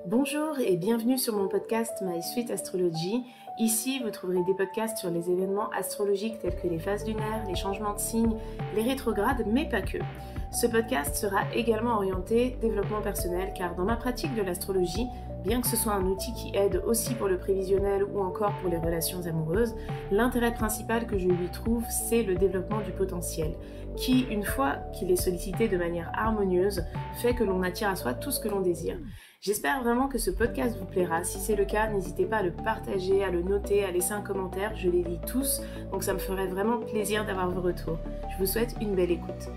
Bonjour et bienvenue sur mon podcast My Sweet Astrology. Ici, vous trouverez des podcasts sur les événements astrologiques tels que les phases lunaires, les changements de signes, les rétrogrades, mais pas que. Ce podcast sera également orienté développement personnel car dans ma pratique de l'astrologie, bien que ce soit un outil qui aide aussi pour le prévisionnel ou encore pour les relations amoureuses, l'intérêt principal que je lui trouve, c'est le développement du potentiel, qui, une fois qu'il est sollicité de manière harmonieuse, fait que l'on attire à soi tout ce que l'on désire. J'espère vraiment que ce podcast vous plaira. Si c'est le cas, n'hésitez pas à le partager, à le noter, à laisser un commentaire. Je les lis tous, donc ça me ferait vraiment plaisir d'avoir vos retours. Je vous souhaite une belle écoute.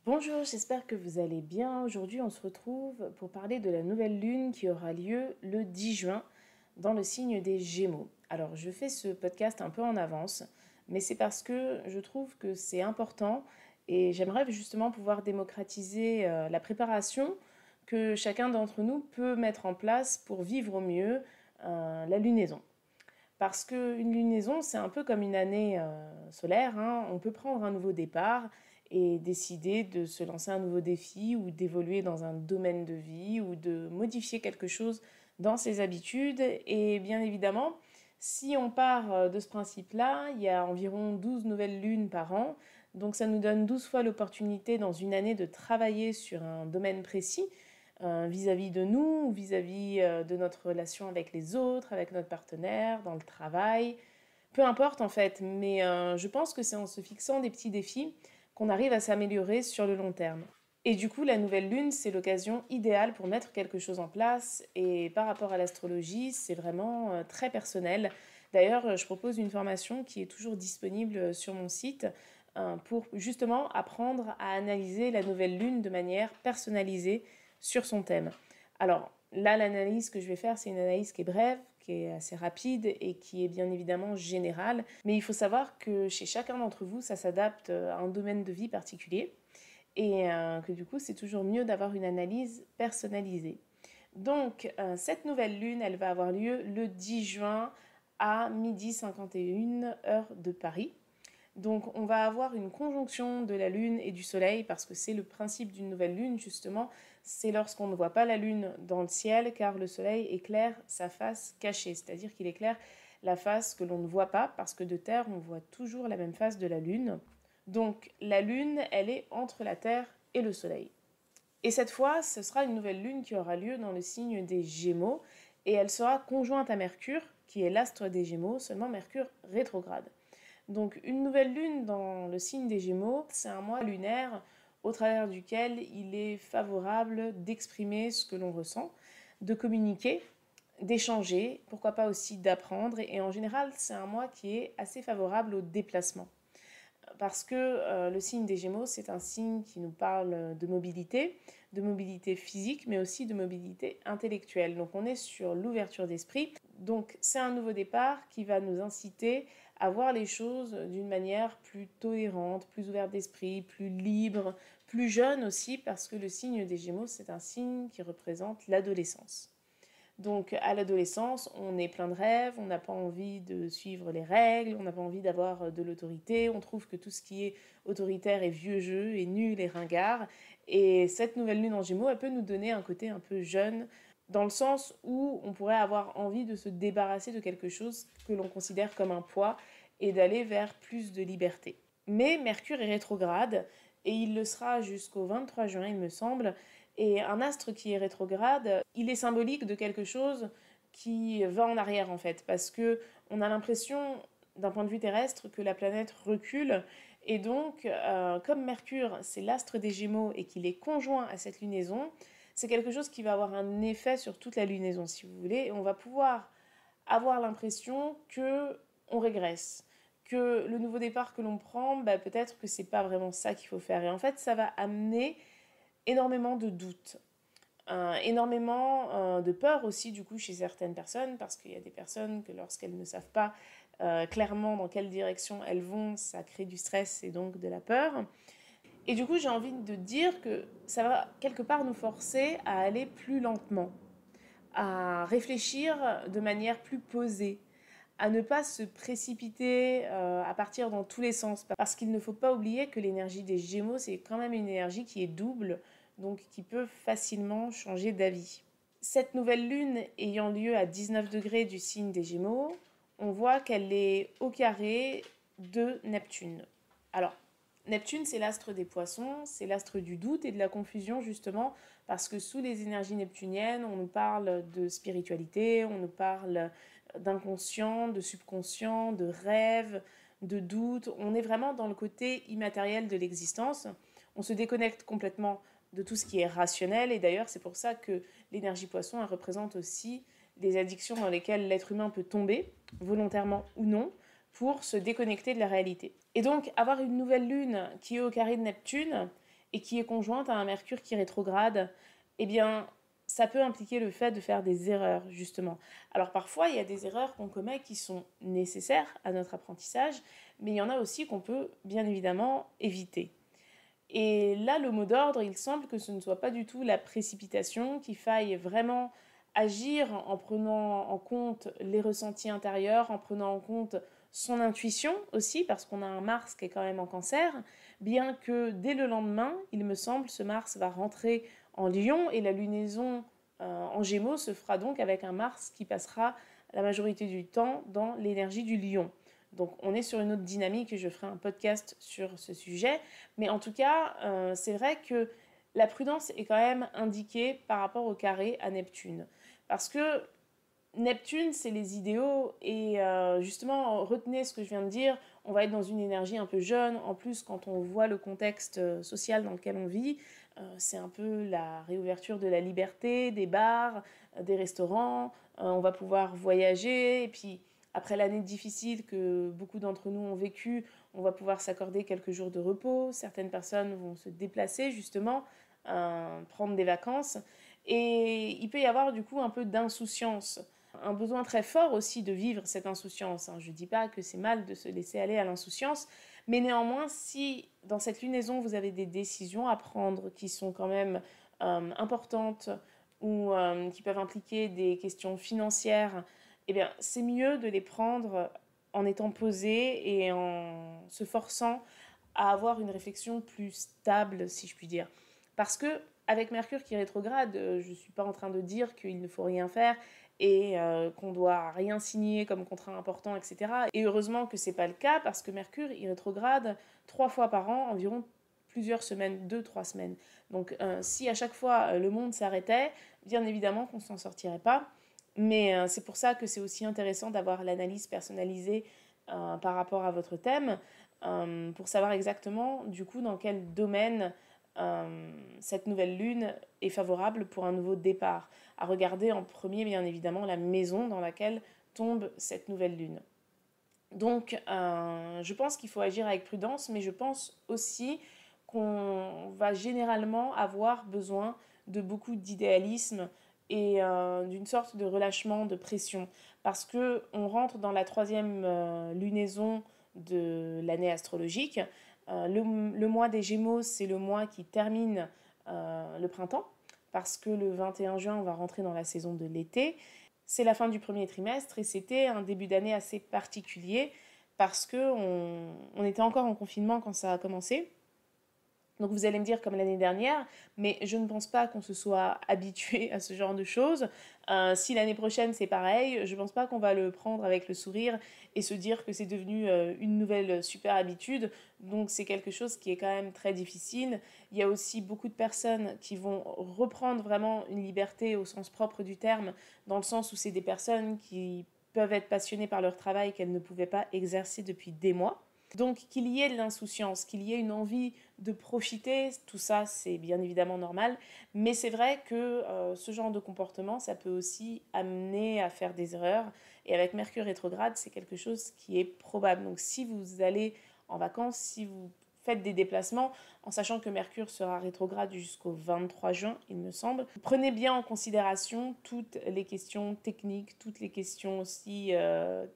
Bonjour, j'espère que vous allez bien. Aujourd'hui, on se retrouve pour parler de la nouvelle lune qui aura lieu le 10 juin dans le signe des Gémeaux. Alors, je fais ce podcast un peu en avance, mais c'est parce que je trouve que c'est important et j'aimerais justement pouvoir démocratiser la préparation que chacun d'entre nous peut mettre en place pour vivre au mieux la lunaison. Parce qu'une lunaison, c'est un peu comme une année solaire, hein. On peut prendre un nouveau départ et décider de se lancer un nouveau défi ou d'évoluer dans un domaine de vie ou de modifier quelque chose dans ses habitudes. Et bien évidemment, si on part de ce principe-là, il y a environ 12 nouvelles lunes par an. Donc ça nous donne 12 fois l'opportunité dans une année de travailler sur un domaine précis vis-à-vis de nous, vis-à-vis de notre relation avec les autres, avec notre partenaire, dans le travail. Peu importe en fait, mais je pense que c'est en se fixant des petits défis qu'on arrive à s'améliorer sur le long terme. Et du coup, la nouvelle lune, c'est l'occasion idéale pour mettre quelque chose en place. Et par rapport à l'astrologie, c'est vraiment très personnel. D'ailleurs, je propose une formation qui est toujours disponible sur mon site pour justement apprendre à analyser la nouvelle lune de manière personnalisée sur son thème. Alors là, l'analyse que je vais faire, c'est une analyse qui est brève, qui est assez rapide et qui est bien évidemment générale. Mais il faut savoir que chez chacun d'entre vous, ça s'adapte à un domaine de vie particulier et que du coup, c'est toujours mieux d'avoir une analyse personnalisée. Donc, cette nouvelle lune, elle va avoir lieu le 10 juin à 12h51 heure de Paris. Donc on va avoir une conjonction de la Lune et du Soleil parce que c'est le principe d'une nouvelle Lune justement, c'est lorsqu'on ne voit pas la Lune dans le ciel car le Soleil éclaire sa face cachée, c'est-à-dire qu'il éclaire la face que l'on ne voit pas parce que de terre on voit toujours la même face de la Lune. Donc la Lune, elle est entre la Terre et le Soleil. Et cette fois, ce sera une nouvelle Lune qui aura lieu dans le signe des Gémeaux et elle sera conjointe à Mercure qui est l'astre des Gémeaux, seulement Mercure rétrograde. Donc une nouvelle lune dans le signe des Gémeaux, c'est un mois lunaire au travers duquel il est favorable d'exprimer ce que l'on ressent, de communiquer, d'échanger, pourquoi pas aussi d'apprendre. Et en général, c'est un mois qui est assez favorable au déplacement. Parce que le signe des Gémeaux, c'est un signe qui nous parle de mobilité physique, mais aussi de mobilité intellectuelle. Donc on est sur l'ouverture d'esprit. Donc c'est un nouveau départ qui va nous inciter à voir les choses d'une manière plus tolérante, plus ouverte d'esprit, plus libre, plus jeune aussi, parce que le signe des Gémeaux, c'est un signe qui représente l'adolescence. Donc à l'adolescence, on est plein de rêves, on n'a pas envie de suivre les règles, on n'a pas envie d'avoir de l'autorité, on trouve que tout ce qui est autoritaire est vieux jeu, est nul et ringard. Et cette nouvelle lune en Gémeaux, elle peut nous donner un côté un peu jeune, dans le sens où on pourrait avoir envie de se débarrasser de quelque chose que l'on considère comme un poids et d'aller vers plus de liberté. Mais Mercure est rétrograde, et il le sera jusqu'au 23 juin, il me semble. Et un astre qui est rétrograde, il est symbolique de quelque chose qui va en arrière en fait, parce que on a l'impression, d'un point de vue terrestre, que la planète recule. Et donc, comme Mercure, c'est l'astre des Gémeaux et qu'il est conjoint à cette lunaison, c'est quelque chose qui va avoir un effet sur toute la lunaison, si vous voulez, et on va pouvoir avoir l'impression que on régresse, que le nouveau départ que l'on prend, peut-être que c'est pas vraiment ça qu'il faut faire. Et en fait, ça va amener énormément de doutes, énormément de peur aussi du coup chez certaines personnes, parce qu'il y a des personnes que lorsqu'elles ne savent pas clairement dans quelle direction elles vont, ça crée du stress et donc de la peur. Et du coup, j'ai envie de dire que ça va quelque part nous forcer à aller plus lentement, à réfléchir de manière plus posée, à ne pas se précipiter, à partir dans tous les sens. Parce qu'il ne faut pas oublier que l'énergie des Gémeaux, c'est quand même une énergie qui est double donc qui peut facilement changer d'avis. Cette nouvelle lune ayant lieu à 19 degrés du signe des Gémeaux, on voit qu'elle est au carré de Neptune. Alors, Neptune, c'est l'astre des poissons, c'est l'astre du doute et de la confusion justement, parce que sous les énergies neptuniennes, on nous parle de spiritualité, on nous parle d'inconscient, de subconscient, de rêve, de doute. On est vraiment dans le côté immatériel de l'existence. On se déconnecte complètement de tout ce qui est rationnel, et d'ailleurs c'est pour ça que l'énergie poisson, elle représente aussi des addictions dans lesquelles l'être humain peut tomber, volontairement ou non, pour se déconnecter de la réalité. Et donc, avoir une nouvelle lune qui est au carré de Neptune et qui est conjointe à un Mercure qui rétrograde, eh bien, ça peut impliquer le fait de faire des erreurs, justement. Alors parfois, il y a des erreurs qu'on commet qui sont nécessaires à notre apprentissage, mais il y en a aussi qu'on peut bien évidemment éviter. Et là, le mot d'ordre, il semble que ce ne soit pas du tout la précipitation, qu'il faille vraiment agir en prenant en compte les ressentis intérieurs, en prenant en compte son intuition aussi, parce qu'on a un Mars qui est quand même en Cancer, bien que dès le lendemain, il me semble, ce Mars va rentrer en Lion et la lunaison en Gémeaux se fera donc avec un Mars qui passera la majorité du temps dans l'énergie du Lion. Donc on est sur une autre dynamique et je ferai un podcast sur ce sujet. Mais en tout cas, c'est vrai que la prudence est quand même indiquée par rapport au carré à Neptune. Parce que Neptune, c'est les idéaux et justement, retenez ce que je viens de dire, on va être dans une énergie un peu jeune. En plus, quand on voit le contexte social dans lequel on vit, c'est un peu la réouverture de la liberté, des bars, des restaurants, on va pouvoir voyager et puis après l'année difficile que beaucoup d'entre nous ont vécue, on va pouvoir s'accorder quelques jours de repos. Certaines personnes vont se déplacer justement, prendre des vacances. Et il peut y avoir du coup un peu d'insouciance, un besoin très fort aussi de vivre cette insouciance. Je ne dis pas que c'est mal de se laisser aller à l'insouciance, mais néanmoins, si dans cette lunaison, vous avez des décisions à prendre qui sont quand même importantes ou qui peuvent impliquer des questions financières, eh bien, c'est mieux de les prendre en étant posé et en se forçant à avoir une réflexion plus stable, si je puis dire. Parce que avec Mercure qui rétrograde, je ne suis pas en train de dire qu'il ne faut rien faire et qu'on doit rien signer comme contrat important, etc. Et heureusement que ce n'est pas le cas parce que Mercure, il rétrograde 3 fois par an, environ plusieurs semaines, 2-3 semaines. Donc si à chaque fois le monde s'arrêtait, bien évidemment qu'on ne s'en sortirait pas. Mais c'est pour ça que c'est aussi intéressant d'avoir l'analyse personnalisée par rapport à votre thème, pour savoir exactement du coup dans quel domaine cette nouvelle lune est favorable pour un nouveau départ. À regarder en premier, bien évidemment, la maison dans laquelle tombe cette nouvelle lune. Donc, je pense qu'il faut agir avec prudence, mais je pense aussi qu'on va généralement avoir besoin de beaucoup d'idéalisme et d'une sorte de relâchement de pression, parce que on rentre dans la troisième lunaison de l'année astrologique. Le mois des Gémeaux, c'est le mois qui termine le printemps, parce que le 21 juin, on va rentrer dans la saison de l'été. C'est la fin du premier trimestre et c'était un début d'année assez particulier parce qu'on était encore en confinement quand ça a commencé. Donc vous allez me dire comme l'année dernière, mais je ne pense pas qu'on se soit habitué à ce genre de choses. Si l'année prochaine c'est pareil, je ne pense pas qu'on va le prendre avec le sourire et se dire que c'est devenu une nouvelle super habitude. Donc c'est quelque chose qui est quand même très difficile. Il y a aussi beaucoup de personnes qui vont reprendre vraiment une liberté au sens propre du terme, dans le sens où c'est des personnes qui peuvent être passionnées par leur travail qu'elles ne pouvaient pas exercer depuis des mois. Donc qu'il y ait de l'insouciance, qu'il y ait une envie de profiter, tout ça c'est bien évidemment normal, mais c'est vrai que ce genre de comportement, ça peut aussi amener à faire des erreurs, et avec Mercure rétrograde, c'est quelque chose qui est probable. Donc si vous allez en vacances, si vous faites des déplacements, en sachant que Mercure sera rétrograde jusqu'au 23 juin, il me semble. Prenez bien en considération toutes les questions techniques, toutes les questions aussi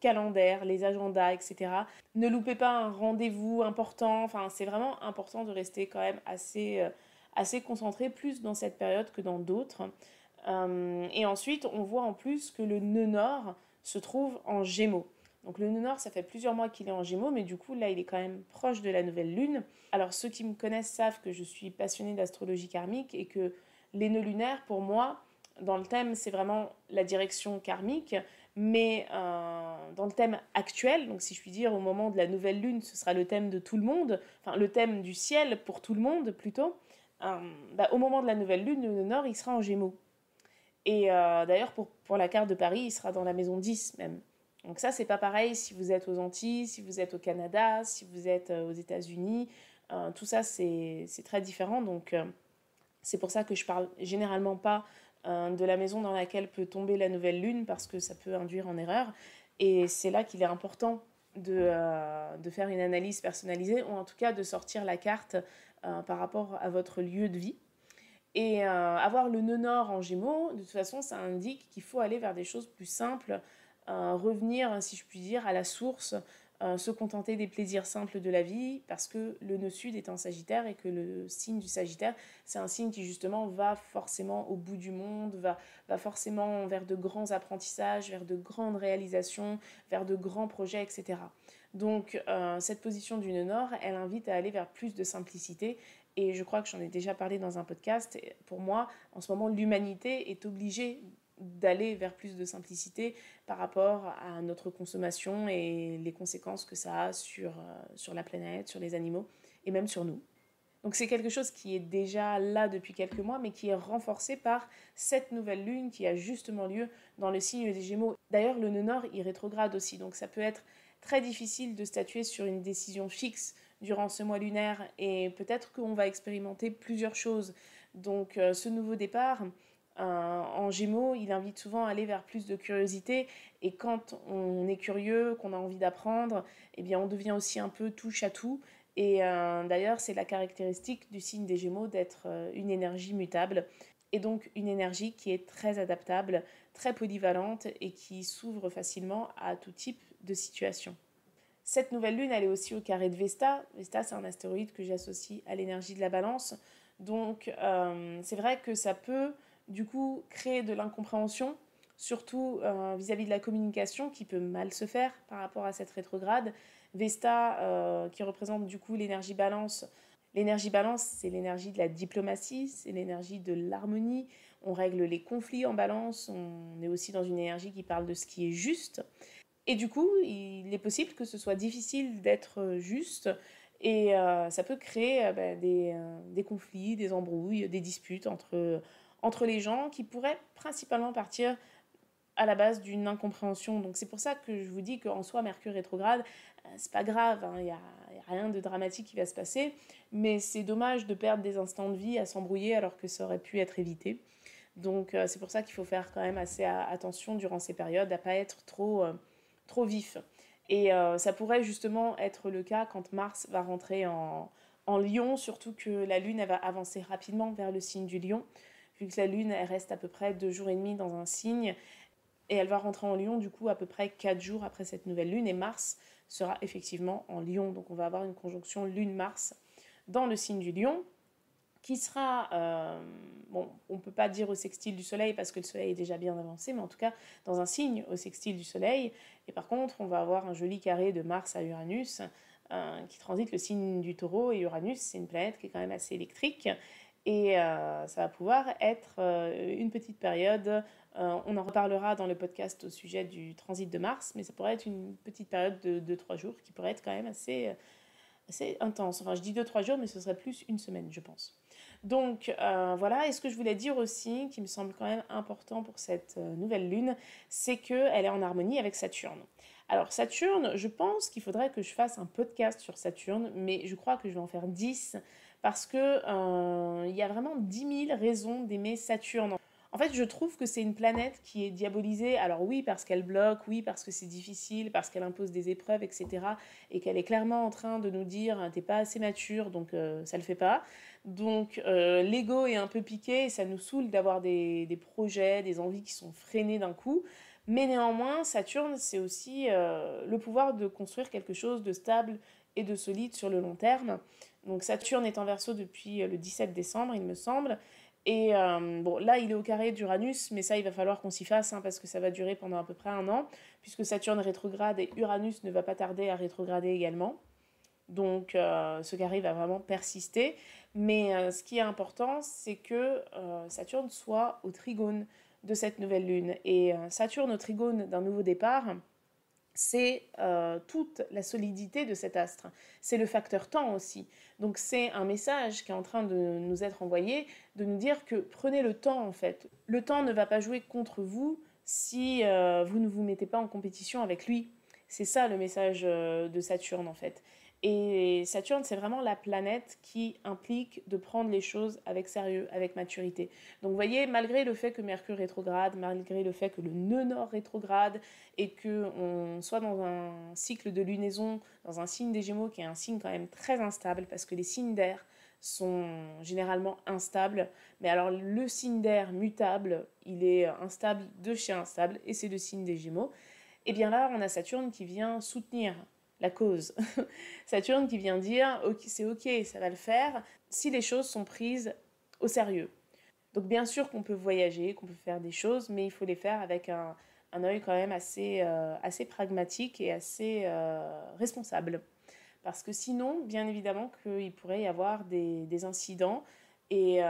calendaires, les agendas, etc. Ne loupez pas un rendez-vous important. Enfin, c'est vraiment important de rester quand même assez concentré, plus dans cette période que dans d'autres. Et ensuite, on voit en plus que le nœud nord se trouve en Gémeaux. Donc le nœud nord, ça fait plusieurs mois qu'il est en Gémeaux, mais du coup là il est quand même proche de la nouvelle lune. Alors ceux qui me connaissent savent que je suis passionnée d'astrologie karmique et que les nœuds lunaires, pour moi, dans le thème, c'est vraiment la direction karmique, mais dans le thème actuel, donc si je puis dire au moment de la nouvelle lune, ce sera le thème de tout le monde, enfin le thème du ciel pour tout le monde plutôt. Au moment de la nouvelle lune, le nœud nord, il sera en Gémeaux. Et d'ailleurs, pour la carte de Paris, il sera dans la maison 10 même. Donc ça, c'est pas pareil si vous êtes aux Antilles, si vous êtes au Canada, si vous êtes aux États-Unis. Tout ça, c'est très différent. Donc c'est pour ça que je parle généralement pas de la maison dans laquelle peut tomber la nouvelle lune, parce que ça peut induire en erreur. Et c'est là qu'il est important de faire une analyse personnalisée, ou en tout cas de sortir la carte par rapport à votre lieu de vie. Et avoir le nœud nord en Gémeaux, de toute façon, ça indique qu'il faut aller vers des choses plus simples, revenir, si je puis dire, à la source, se contenter des plaisirs simples de la vie, parce que le nœud sud est en Sagittaire et que le signe du Sagittaire, c'est un signe qui justement va forcément au bout du monde, va forcément vers de grands apprentissages, vers de grandes réalisations, vers de grands projets, etc. Donc cette position du nœud nord, elle invite à aller vers plus de simplicité. Et je crois que j'en ai déjà parlé dans un podcast. Pour moi, en ce moment, l'humanité est obligée d'aller vers plus de simplicité par rapport à notre consommation et les conséquences que ça a sur la planète, sur les animaux et même sur nous. Donc c'est quelque chose qui est déjà là depuis quelques mois, mais qui est renforcé par cette nouvelle lune qui a justement lieu dans le signe des Gémeaux. D'ailleurs, le nœud nord, il rétrograde aussi, donc ça peut être très difficile de statuer sur une décision fixe durant ce mois lunaire, et peut-être qu'on va expérimenter plusieurs choses. Donc ce nouveau départ en Gémeaux, il invite souvent à aller vers plus de curiosité, et quand on est curieux, qu'on a envie d'apprendre, eh bien on devient aussi un peu touche à tout. Et d'ailleurs, c'est la caractéristique du signe des Gémeaux d'être une énergie mutable, et donc une énergie qui est très adaptable, très polyvalente et qui s'ouvre facilement à tout type de situation. Cette nouvelle lune, elle est aussi au carré de Vesta. Vesta, c'est un astéroïde que j'associe à l'énergie de la balance. Donc, c'est vrai que ça peut, du coup, créer de l'incompréhension, surtout vis-à-vis de la communication, qui peut mal se faire par rapport à cette rétrograde. Vesta, qui représente, du coup, l'énergie balance. L'énergie balance, c'est l'énergie de la diplomatie, c'est l'énergie de l'harmonie. On règle les conflits en balance. On est aussi dans une énergie qui parle de ce qui est juste. Et du coup, il est possible que ce soit difficile d'être juste, et ça peut créer des conflits, des embrouilles, des disputes entre les gens qui pourraient principalement partir à la base d'une incompréhension. Donc c'est pour ça que je vous dis qu'en soi, Mercure rétrograde, c'est pas grave, hein, y a rien de dramatique qui va se passer, mais c'est dommage de perdre des instants de vie à s'embrouiller alors que ça aurait pu être évité. Donc c'est pour ça qu'il faut faire quand même assez attention durant ces périodes, à pas être trop vif. Et ça pourrait justement être le cas quand Mars va rentrer en Lion, surtout que la Lune elle va avancer rapidement vers le signe du Lion, vu que la Lune elle reste à peu près 2 jours et demi dans un signe, et elle va rentrer en Lion du coup à peu près 4 jours après cette nouvelle Lune, et Mars sera effectivement en Lion. Donc on va avoir une conjonction Lune-Mars dans le signe du Lion, qui sera, on ne peut pas dire au sextile du Soleil parce que le Soleil est déjà bien avancé, mais en tout cas dans un signe au sextile du Soleil. Et par contre, on va avoir un joli carré de Mars à Uranus qui transite le signe du Taureau, et Uranus, c'est une planète qui est quand même assez électrique, et ça va pouvoir être une petite période, on en reparlera dans le podcast au sujet du transit de Mars, mais ça pourrait être une petite période de 2-3 jours qui pourrait être quand même assez intense. Enfin, je dis 2-3 jours, mais ce serait plus une semaine, je pense. Donc voilà, et ce que je voulais dire aussi, qui me semble quand même important pour cette nouvelle lune, c'est qu'elle est en harmonie avec Saturne. Alors Saturne, je pense qu'il faudrait que je fasse un podcast sur Saturne, mais je crois que je vais en faire 10, parce que il y a vraiment 10 000 raisons d'aimer Saturne. En fait, je trouve que c'est une planète qui est diabolisée. Alors oui, parce qu'elle bloque, oui, parce que c'est difficile, parce qu'elle impose des épreuves, etc. Et qu'elle est clairement en train de nous dire « t'es pas assez mature, donc ça le fait pas ». Donc l'ego est un peu piqué, et ça nous saoule d'avoir des projets, des envies qui sont freinées d'un coup. Mais néanmoins, Saturne, c'est aussi le pouvoir de construire quelque chose de stable et de solide sur le long terme. Donc Saturne est en Verseau depuis le 17 décembre, il me semble. Et bon, là, il est au carré d'Uranus, mais ça, il va falloir qu'on s'y fasse, parce que ça va durer pendant à peu près 1 an, puisque Saturne rétrograde et Uranus ne va pas tarder à rétrograder également. Donc, ce carré va vraiment persister. Mais ce qui est important, c'est que Saturne soit au trigone de cette nouvelle lune. Et Saturne au trigone d'un nouveau départ, c'est toute la solidité de cet astre. C'est le facteur temps aussi. Donc c'est un message qui est en train de nous être envoyé, de nous dire que prenez le temps en fait. Le temps ne va pas jouer contre vous si vous ne vous mettez pas en compétition avec lui. C'est ça le message de Saturne en fait. Et Saturne, c'est vraiment la planète qui implique de prendre les choses avec sérieux, avec maturité. Donc vous voyez, malgré le fait que Mercure rétrograde, malgré le fait que le nœud nord rétrograde, et qu'on soit dans un cycle de lunaison, dans un signe des Gémeaux qui est un signe quand même très instable, parce que les signes d'air sont généralement instables. Mais alors le signe d'air mutable, il est instable de chez instable, et c'est le signe des Gémeaux. Et bien là, on a Saturne qui vient soutenir la cause. Saturne qui vient dire okay, c'est ok, ça va le faire, si les choses sont prises au sérieux. Donc bien sûr qu'on peut voyager, qu'on peut faire des choses, mais il faut les faire avec un œil quand même assez pragmatique et assez responsable. Parce que sinon, bien évidemment qu'il pourrait y avoir des incidents, et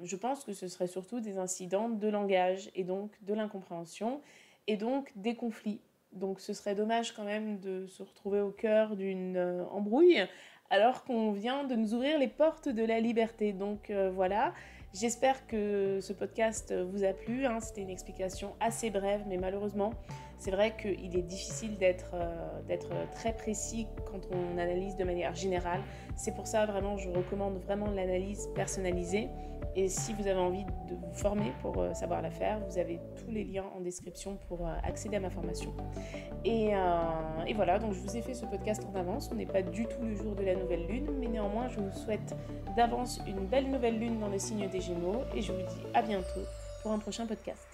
je pense que ce serait surtout des incidents de langage, et donc de l'incompréhension, et donc des conflits. Donc ce serait dommage quand même de se retrouver au cœur d'une embrouille alors qu'on vient de nous ouvrir les portes de la liberté. Donc voilà, j'espère que ce podcast vous a plu. C'était une explication assez brève, mais malheureusement, c'est vrai qu'il est difficile d'être très précis quand on analyse de manière générale. C'est pour ça, vraiment, je recommande vraiment l'analyse personnalisée. Et si vous avez envie de vous former pour savoir la faire, vous avez tous les liens en description pour accéder à ma formation. Et voilà, donc je vous ai fait ce podcast en avance. On n'est pas du tout le jour de la nouvelle lune, mais néanmoins, je vous souhaite d'avance une belle nouvelle lune dans le signe des Gémeaux. Et je vous dis à bientôt pour un prochain podcast.